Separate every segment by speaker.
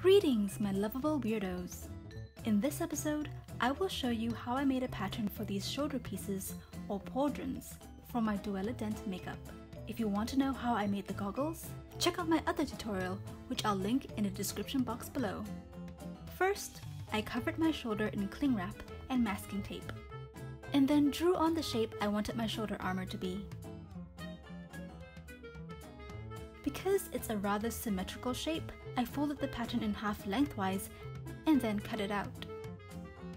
Speaker 1: Greetings, my lovable weirdos! In this episode, I will show you how I made a pattern for these shoulder pieces, or pauldrons, for my Duela Dent makeup. If you want to know how I made the goggles, check out my other tutorial, which I'll link in the description box below. First, I covered my shoulder in cling wrap and masking tape, and then drew on the shape I wanted my shoulder armor to be. Because it's a rather symmetrical shape, I folded the pattern in half lengthwise and then cut it out.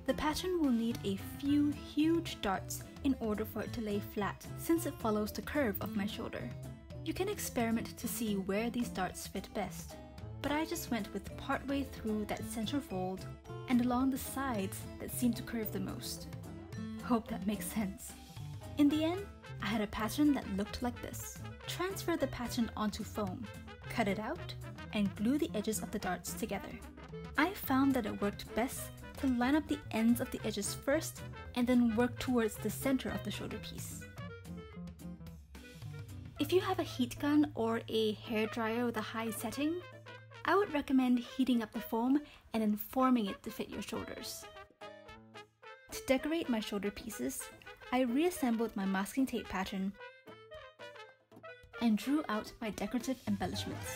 Speaker 1: The pattern will need a few huge darts in order for it to lay flat, since it follows the curve of my shoulder. You can experiment to see where these darts fit best, but I just went with partway through that center fold and along the sides that seem to curve the most. Hope that makes sense. In the end, I had a pattern that looked like this. Transfer the pattern onto foam, cut it out, and glue the edges of the darts together. I found that it worked best to line up the ends of the edges first and then work towards the center of the shoulder piece. If you have a heat gun or a hairdryer with a high setting, I would recommend heating up the foam and then forming it to fit your shoulders. To decorate my shoulder pieces, I reassembled my masking tape pattern and drew out my decorative embellishments.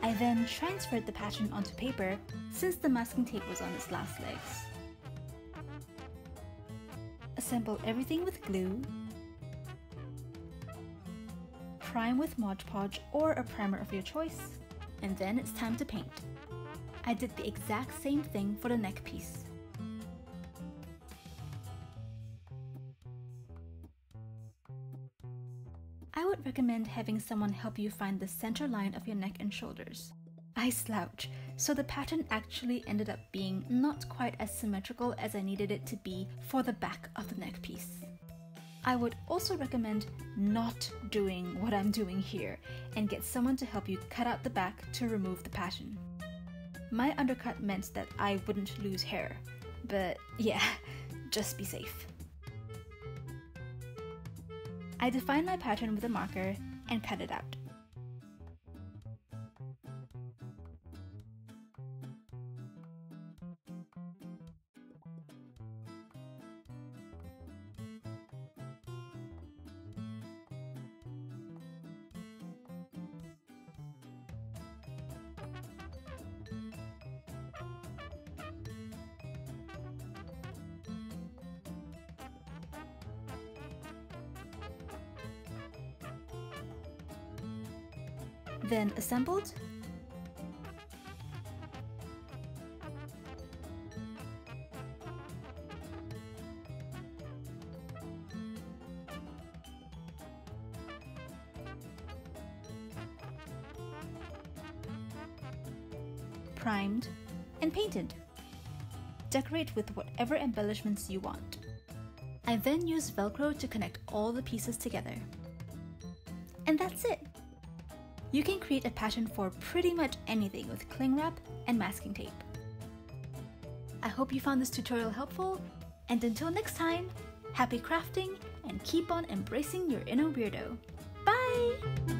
Speaker 1: I then transferred the pattern onto paper since the masking tape was on its last legs. Assemble everything with glue, prime with Modge Podge or a primer of your choice, and then it's time to paint. I did the exact same thing for the neck piece. I would recommend having someone help you find the center line of your neck and shoulders. I slouch, so the pattern actually ended up being not quite as symmetrical as I needed it to be for the back of the neck piece. I would also recommend not doing what I'm doing here and get someone to help you cut out the back to remove the pattern. My undercut meant that I wouldn't lose hair, but yeah, just be safe. I defined my pattern with a marker and cut it out. Then assembled, primed, and painted. Decorate with whatever embellishments you want. I then used Velcro to connect all the pieces together. And that's it! You can create a pattern for pretty much anything with cling wrap and masking tape. I hope you found this tutorial helpful, and until next time, happy crafting and keep on embracing your inner weirdo. Bye!